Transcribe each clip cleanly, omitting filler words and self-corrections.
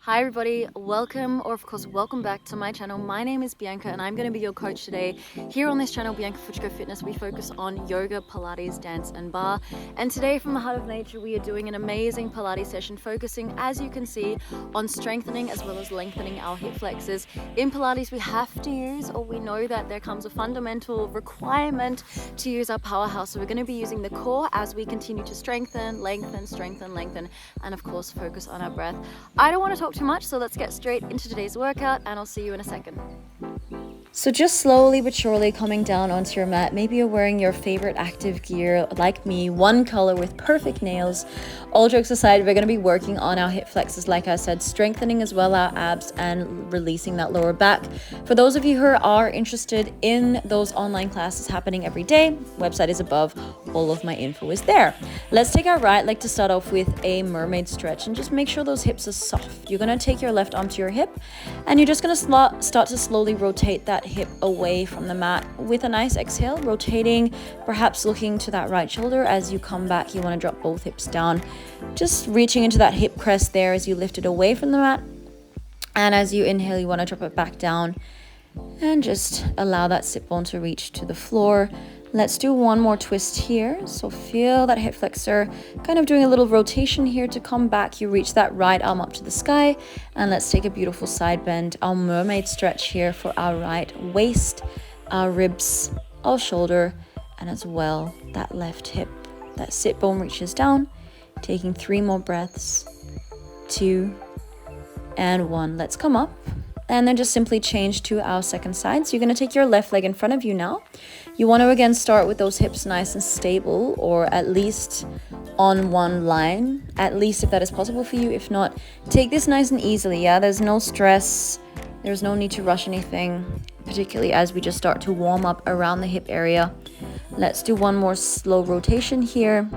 Hi everybody, welcome, or of course welcome back to my channel. My name is Bianca and I'm going to be your coach today. Here on this channel, Bianca Fucsko Fitness, we focus on yoga, Pilates, dance and bar. And today from the heart of nature, we are doing an amazing Pilates session focusing, as you can see, on strengthening as well as lengthening our hip flexors. In Pilates, we have to use, or we know that there comes a fundamental requirement to use our powerhouse. So we're going to be using the core as we continue to strengthen, lengthen, and of course focus on our breath. I don't want to talk too much, so let's get straight into today's workout and I'll see you in a second. So just slowly but surely coming down onto your mat. Maybe you're wearing your favorite active gear like me, one color with perfect nails. All jokes aside, we're going to be working on our hip flexors, like I said, strengthening as well our abs and releasing that lower back. For those of you who are interested in those online classes happening every day, website is above, all of my info is there. Let's take our right leg to start off with a mermaid stretch and just make sure those hips are soft. You're going to take your left arm to your hip and you're just going to start to slowly rotate that hip away from the mat with a nice exhale, rotating, perhaps looking to that right shoulder. As you come back, you want to drop both hips down, just reaching into that hip crest there as you lift it away from the mat. And as you inhale, you want to drop it back down and just allow that sit bone to reach to the floor. Let's do one more twist here. So feel that hip flexor kind of doing a little rotation here to come back. You reach that right arm up to the sky and let's take a beautiful side bend. Our mermaid stretch here for our right waist, our ribs, our shoulder, and as well that left hip. That sit bone reaches down, taking 3 more breaths, 2 and 1. Let's come up. And then just simply change to our second side. So you're going to take your left leg in front of you now. You want to again start with those hips nice and stable, or at least on one line, at least if that is possible for you. If not, take this nice and easily. Yeah, there's no stress. There's no need to rush anything, particularly as we just start to warm up around the hip area. Let's do one more slow rotation here.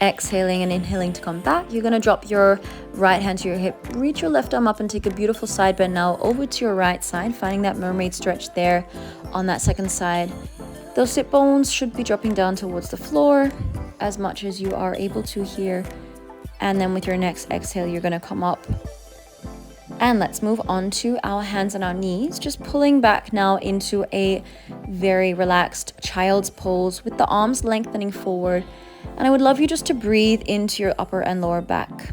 Exhaling and inhaling to come back. You're going to drop your right hand to your hip, reach your left arm up and take a beautiful side bend now over to your right side, finding that mermaid stretch there on that second side. Those sit bones should be dropping down towards the floor as much as you are able to here. And then with your next exhale, you're going to come up. And let's move on to our hands and our knees, just pulling back now into a very relaxed child's pose with the arms lengthening forward. And I would love you just to breathe into your upper and lower back.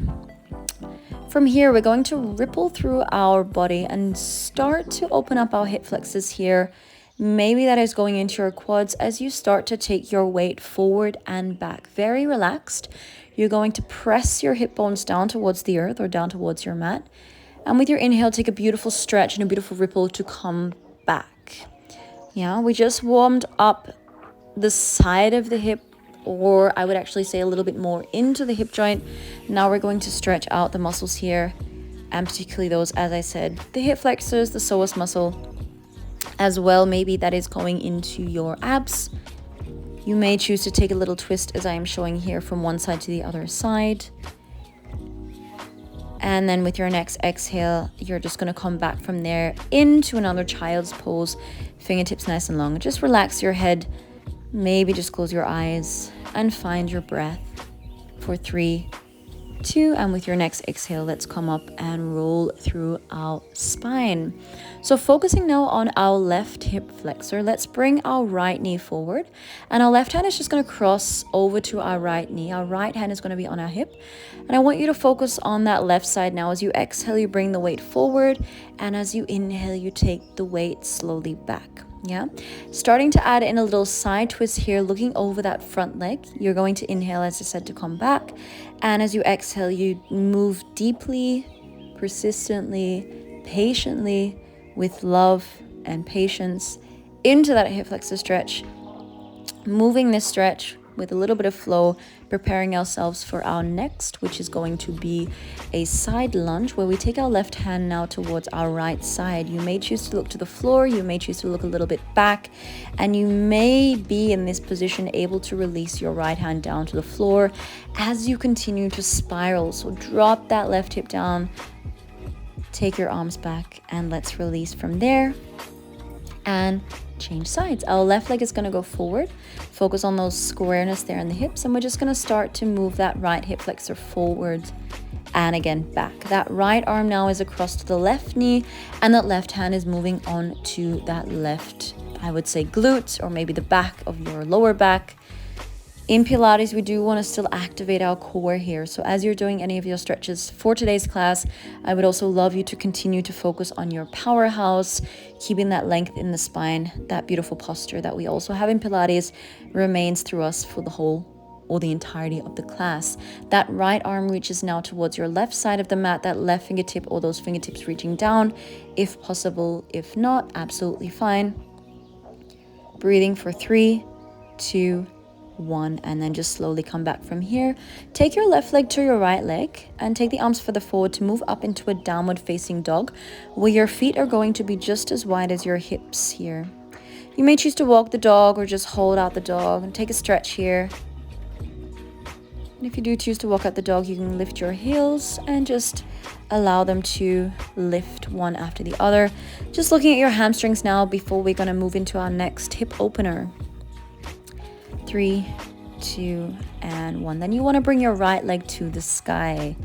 From here, we're going to ripple through our body and start to open up our hip flexors here. Maybe that is going into your quads as you start to take your weight forward and back. Very relaxed. You're going to press your hip bones down towards the earth or down towards your mat. And with your inhale, take a beautiful stretch and a beautiful ripple to come back. Yeah, we just warmed up the side of the hip, or I would actually say a little bit more into the hip joint. Now we're going to stretch out the muscles here, and particularly those, as I said, the hip flexors, the psoas muscle, as well. Maybe that is going into your abs. You may choose to take a little twist as I am showing here from one side to the other side. And then with your next exhale, you're just going to come back from there into another child's pose, fingertips nice and long. Just relax your head. Maybe just close your eyes and find your breath for 3, 2, and with your next exhale, let's come up and roll through our spine. So focusing now on our left hip flexor, let's bring our right knee forward, and our left hand is just going to cross over to our right knee. Our right hand is going to be on our hip, and I want you to focus on that left side now. As you exhale, you bring the weight forward, and as you inhale, you take the weight slowly back. Yeah, starting to add in a little side twist here, looking over that front leg. You're going to inhale, as I said, to come back, and as you exhale, you move deeply, persistently, patiently, with love and patience into that hip flexor stretch, moving this stretch with a little bit of flow, preparing ourselves for our next, which is going to be a side lunge where we take our left hand now towards our right side. You may choose to look to the floor, you may choose to look a little bit back, and you may be in this position able to release your right hand down to the floor as you continue to spiral. So drop that left hip down, take your arms back, and let's release from there and change sides. Our left leg is going to go forward. Focus on those squareness there in the hips, and we're just going to start to move that right hip flexor forward and again back. That right arm now is across to the left knee, and that left hand is moving on to that left, I would say, glute, or maybe the back of your lower back. In Pilates, we do want to still activate our core here. So as you're doing any of your stretches for today's class, I would also love you to continue to focus on your powerhouse, keeping that length in the spine. That beautiful posture that we also have in Pilates remains through us for the whole or the entirety of the class. That right arm reaches now towards your left side of the mat, that left fingertip or those fingertips reaching down if possible. If not, absolutely fine. Breathing for 3, 2, 1, and then just slowly come back from here. Take your left leg to your right leg and take the arms further forward to move up into a downward facing dog, where your feet are going to be just as wide as your hips here. You may choose to walk the dog or just hold out the dog and take a stretch here. And if you do choose to walk out the dog, you can lift your heels and just allow them to lift one after the other. Just looking at your hamstrings now before we're going to move into our next hip opener. 3, 2, and 1. Then you want to bring your right leg to the sky.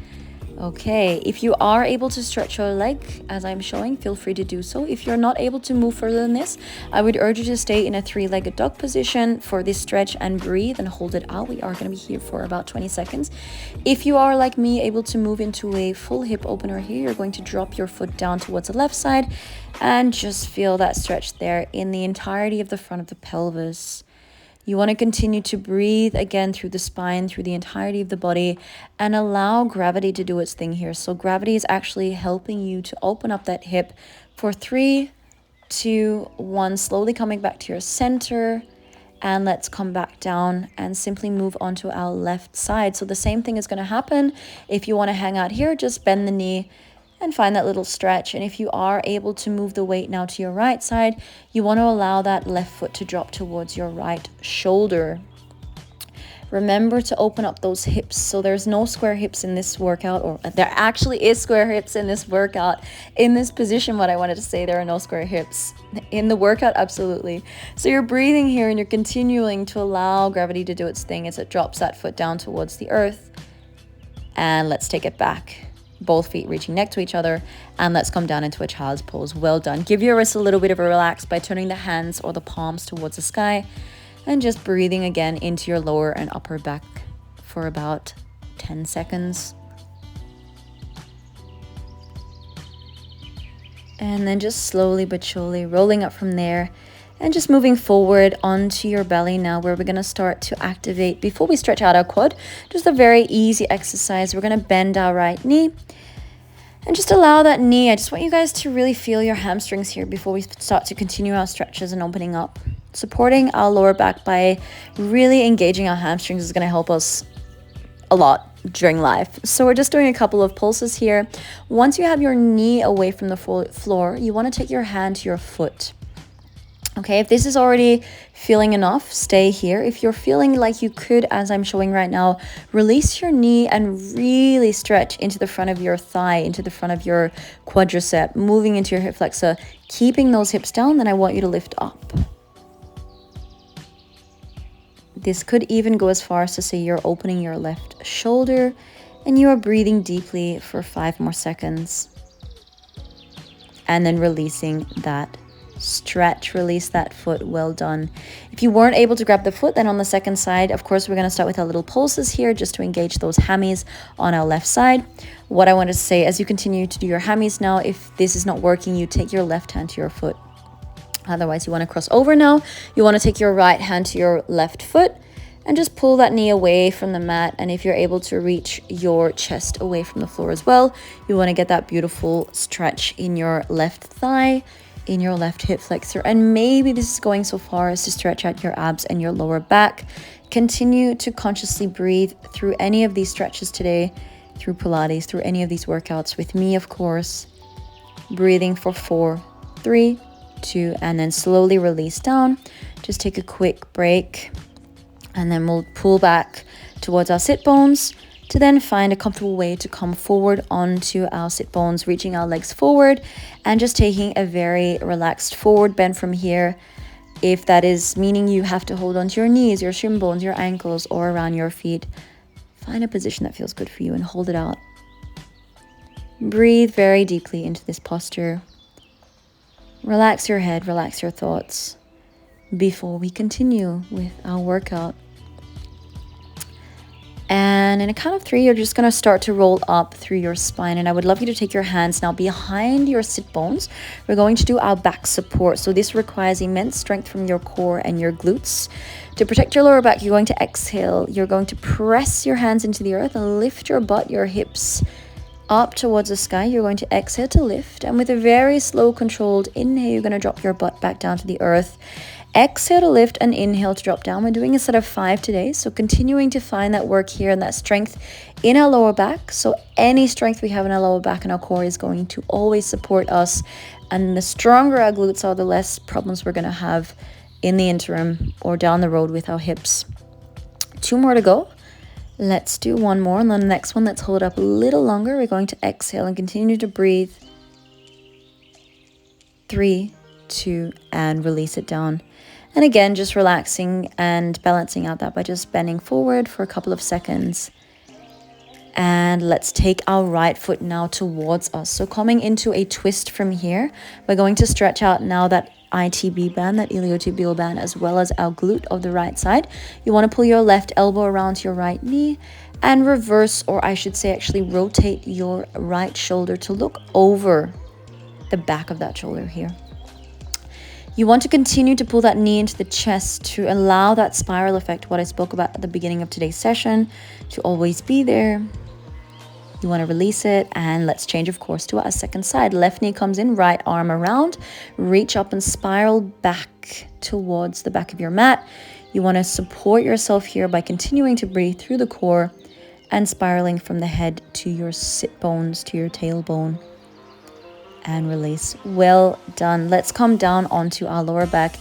Okay, if you are able to stretch your leg as I'm showing, feel free to do so. If you're not able to move further than this, I would urge you to stay in a 3-legged dog position for this stretch and breathe and hold it out. We are going to be here for about 20 seconds. If you are like me, able to move into a full hip opener here, you're going to drop your foot down towards the left side and just feel that stretch there in the entirety of the front of the pelvis. You want to continue to breathe again through the spine, through the entirety of the body, and allow gravity to do its thing here. So gravity is actually helping you to open up that hip for 3, 2, 1, slowly coming back to your center. And let's come back down and simply move onto our left side. So the same thing is going to happen. If you want to hang out here, just bend the knee and find that little stretch. And if you are able to move the weight now to your right side, you want to allow that left foot to drop towards your right shoulder. Remember to open up those hips. So there's no square hips in this workout, or there actually is square hips in this workout. In this position, what I wanted to say, there are no square hips in the workout, absolutely. So you're breathing here and you're continuing to allow gravity to do its thing as it drops that foot down towards the earth. And let's take it back. Both feet reaching next to each other, and let's come down into a child's pose. Well done. Give your wrists a little bit of a relax by turning the hands or the palms towards the sky and just breathing again into your lower and upper back for about 10 seconds. And then just slowly but surely rolling up from there and just moving forward onto your belly now, where we're going to start to activate, before we stretch out our quad, just a very easy exercise. We're going to bend our right knee and just allow that knee. I just want you guys to really feel your hamstrings here before we start to continue our stretches and opening up. Supporting our lower back by really engaging our hamstrings is going to help us a lot during life. So we're just doing a couple of pulses here. Once you have your knee away from the floor, you want to take your hand to your foot. Okay, if this is already feeling enough, stay here. If you're feeling like you could, as I'm showing right now, release your knee and really stretch into the front of your thigh, into the front of your quadricep, moving into your hip flexor, keeping those hips down. Then I want you to lift up. This could even go as far as to say you're opening your left shoulder and you are breathing deeply for 5 more seconds. And then releasing that stretch, release that foot. Well done. If you weren't able to grab the foot, then on the second side, of course, we're going to start with our little pulses here just to engage those hammies on our left side. What I wanted to say, as you continue to do your hammies now, if this is not working, you take your left hand to your foot. Otherwise, you want to cross over now. You want to take your right hand to your left foot and just pull that knee away from the mat. And if you're able to reach your chest away from the floor as well, you want to get that beautiful stretch in your left thigh, in your left hip flexor, and maybe this is going so far as to stretch out your abs and your lower back. Continue to consciously breathe through any of these stretches today, through Pilates, through any of these workouts with me, of course. Breathing for 4, 3, 2, and then slowly release down. Just take a quick break, and then we'll pull back towards our sit bones to then find a comfortable way to come forward onto our sit bones, reaching our legs forward and just taking a very relaxed forward bend from here. If that is meaning you have to hold onto your knees, your shin bones, your ankles, or around your feet, find a position that feels good for you and hold it out. Breathe very deeply into this posture. Relax your head, relax your thoughts before we continue with our workout. And in a count of 3, you're just going to start to roll up through your spine. And I would love you to take your hands now behind your sit bones. We're going to do our back support. So this requires immense strength from your core and your glutes. To protect your lower back, you're going to exhale. You're going to press your hands into the earth and lift your butt, your hips up towards the sky. You're going to exhale to lift. And with a very slow, controlled inhale, you're going to drop your butt back down to the earth. Exhale to lift and inhale to drop down. We're doing a set of 5 today. So continuing to find that work here and that strength in our lower back. So any strength we have in our lower back and our core is going to always support us. And the stronger our glutes are, the less problems we're going to have in the interim or down the road with our hips. 2 more to go. Let's do 1 more. And then the next one, let's hold it up a little longer. We're going to exhale and continue to breathe. 3, 2, and release it down. And again, just relaxing and balancing out that by just bending forward for a couple of seconds. And let's take our right foot now towards us. So coming into a twist from here, we're going to stretch out now that ITB band, that iliotibial band, as well as our glute of the right side. You want to pull your left elbow around your right knee and reverse, or I should say actually rotate your right shoulder to look over the back of that shoulder here. You want to continue to pull that knee into the chest to allow that spiral effect, what I spoke about at the beginning of today's session, to always be there. You want to release it, and let's change, of course, to our second side. Left knee comes in, right arm around, reach up and spiral back towards the back of your mat. You want to support yourself here by continuing to breathe through the core and spiraling from the head to your sit bones, to your tailbone. And release. Well done. Let's come down onto our lower back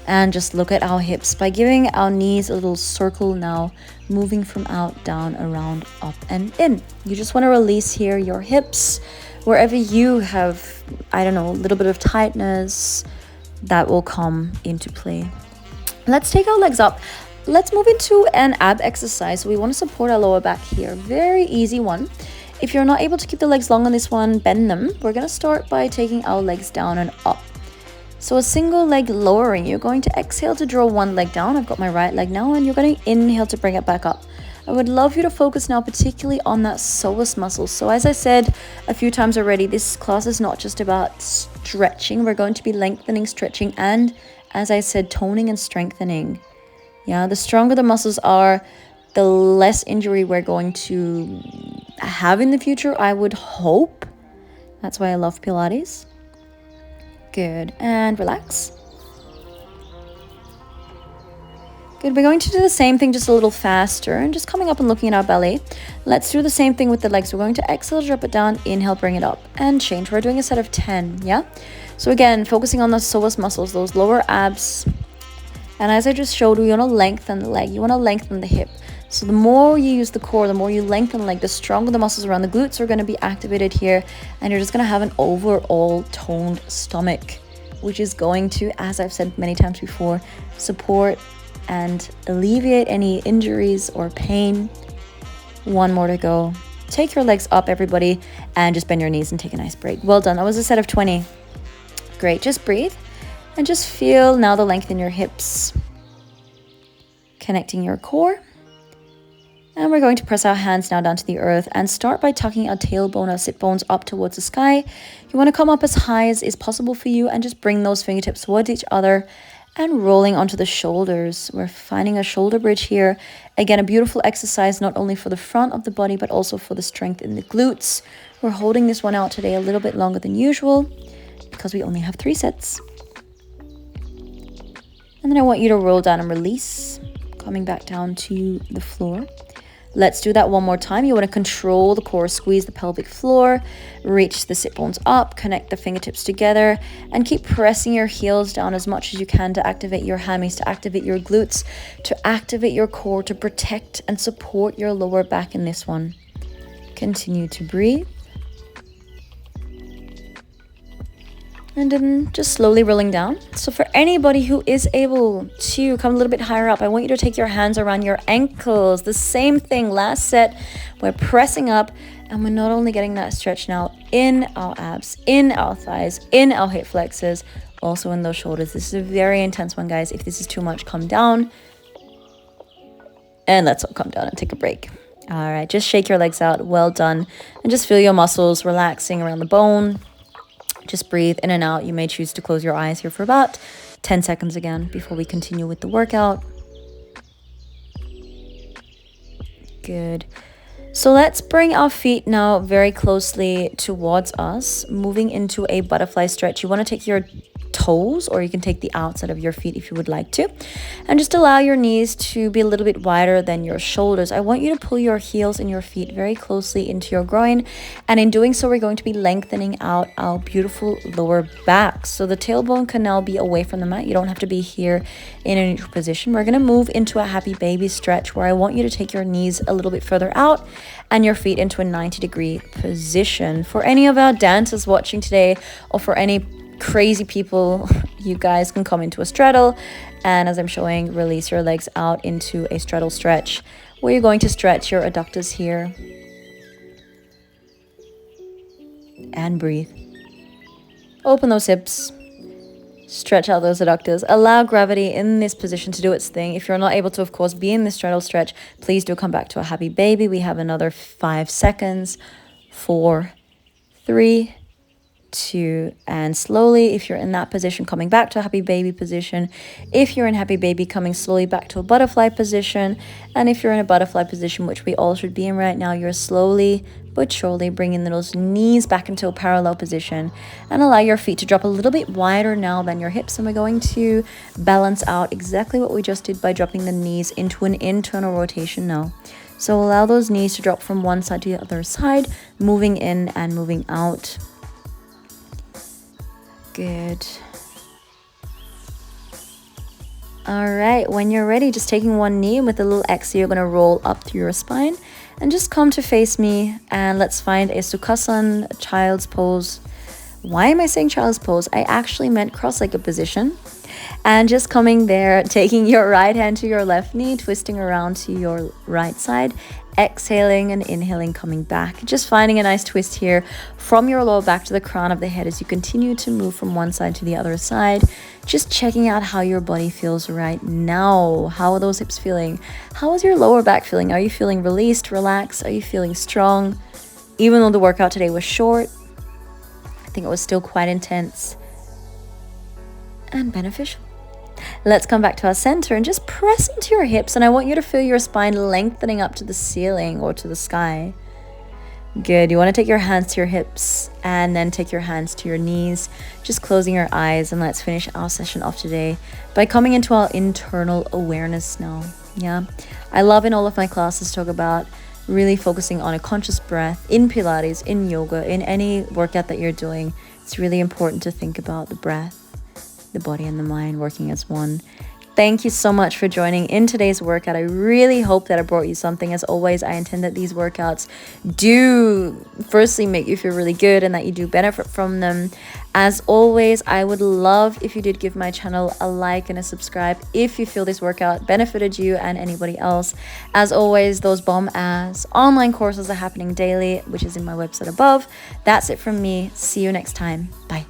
and just look at our hips by giving our knees a little circle now, moving from out, down, around, up, and in. You just want to release here your hips. Wherever you have, I don't know, a little bit of tightness, that will come into play. Let's take our legs up. Let's move into an ab exercise. So we want to support our lower back here. Very easy one. If you're not able to keep the legs long on this one, bend them. We're going to start by taking our legs down and up. So a single leg lowering. You're going to exhale to draw one leg down. I've got my right leg now, and you're going to inhale to bring it back up. I would love you to focus now particularly on that psoas muscle. So as I said a few times already, this class is not just about stretching. We're going to be lengthening, stretching, and as I said, toning and strengthening. Yeah, the stronger the muscles are, the less injury we're going to have in the future, I would hope. That's why I love Pilates. Good. And relax. Good. We're going to do the same thing, just a little faster, and just coming up and looking at our belly. Let's do the same thing with the legs. We're going to exhale, drop it down, inhale, bring it up, and change. We're doing a set of 10, yeah? So again, focusing on the psoas muscles, those lower abs. And as I just showed, we want to lengthen the leg. You want to lengthen the hip. So the more you use the core, the more you lengthen the leg, the stronger the muscles around the glutes are going to be activated here. And you're just going to have an overall toned stomach, which is going to, as I've said many times before, support and alleviate any injuries or pain. 1 more to go. Take your legs up, everybody, and just bend your knees and take a nice break. Well done. That was a set of 20. Great. Just breathe and just feel now the length in your hips, connecting your core. And we're going to press our hands now down to the earth and start by tucking our tailbone, our sit bones up towards the sky. You want to come up as high as is possible for you and just bring those fingertips towards each other and rolling onto the shoulders. We're finding a shoulder bridge here. Again, a beautiful exercise, not only for the front of the body, but also for the strength in the glutes. We're holding this one out today a little bit longer than usual because we only have 3 sets. And then I want you to roll down and release, coming back down to the floor. Let's do that one more time. You want to control the core, squeeze the pelvic floor, reach the sit bones up, connect the fingertips together, and keep pressing your heels down as much as you can to activate your hammies, to activate your glutes, to activate your core, to protect and support your lower back in this one. Continue to breathe. And then just slowly rolling down. So for anybody who is able to come a little bit higher up, I want you to take your hands around your ankles. The same thing, last set, we're pressing up and we're not only getting that stretch now in our abs, in our thighs, in our hip flexors, also in those shoulders. This is a very intense one, guys. If this is too much, come down. And let's all come down and take a break. All right, just shake your legs out. Well done. And just feel your muscles relaxing around the bone. Just breathe in and out. You may choose to close your eyes here for about 10 seconds again before we continue with the workout. Good. So let's bring our feet now very closely towards us, moving into a butterfly stretch. You want to take your toes, or you can take the outside of your feet if you would like to, and just allow your knees to be a little bit wider than your shoulders. I want you to pull your heels and your feet very closely into your groin, and in doing so we're going to be lengthening out our beautiful lower back. So the tailbone can now be away from the mat. You don't have to be here in a neutral position. We're going to move into a happy baby stretch where I want you to take your knees a little bit further out and your feet into a 90-degree position. For any of our dancers watching today, or for any crazy people, you guys can come into a straddle, and as I'm showing, release your legs out into a straddle stretch where you're going to stretch your adductors here and breathe. Open those hips, stretch out those adductors, allow gravity in this position to do its thing. If you're not able to, of course, be in the straddle stretch, please do come back to a happy baby. We have another 5 seconds. 4, 3, 2, and slowly, if you're in that position, coming back to a happy baby position. If you're in happy baby, coming slowly back to a butterfly position. And if you're in a butterfly position, which we all should be in right now, you're slowly but surely bringing those knees back into a parallel position and allow your feet to drop a little bit wider now than your hips. And we're going to balance out exactly what we just did by dropping the knees into an internal rotation now. So allow those knees to drop from one side to the other side, moving in and moving out. Good. All right, when you're ready, just taking one knee, and with a little exhale, you're going to roll up through your spine and just come to face me, and let's find a Sukhasana, child's pose. Why am I saying child's pose? I actually meant cross-legged position. And just coming there, taking your right hand to your left knee, twisting around to your right side, exhaling and inhaling, coming back. Just finding a nice twist here from your lower back to the crown of the head as you continue to move from one side to the other side. Just checking out how your body feels right now. How are those hips feeling? How is your lower back feeling? Are you feeling released, relaxed? Are you feeling strong? Even though the workout today was short, I think it was still quite intense and beneficial. Let's come back to our center and just press into your hips, and I want you to feel your spine lengthening up to the ceiling or to the sky. Good. You want to take your hands to your hips and then take your hands to your knees, just closing your eyes, and let's finish our session off today by coming into our internal awareness now. Yeah, I love in all of my classes talk about really focusing on a conscious breath in Pilates, in yoga, in any workout that you're doing. It's really important to think about the breath, the body and the mind working as one. Thank you so much for joining in today's workout. I really hope that I brought you something. As always, I intend that these workouts do firstly make you feel really good and that you do benefit from them. As always, I would love if you did give my channel a like and a subscribe if you feel this workout benefited you and anybody else. As always, those bomb-ass online courses are happening daily, which is in my website above. That's it from me. See you next time. Bye.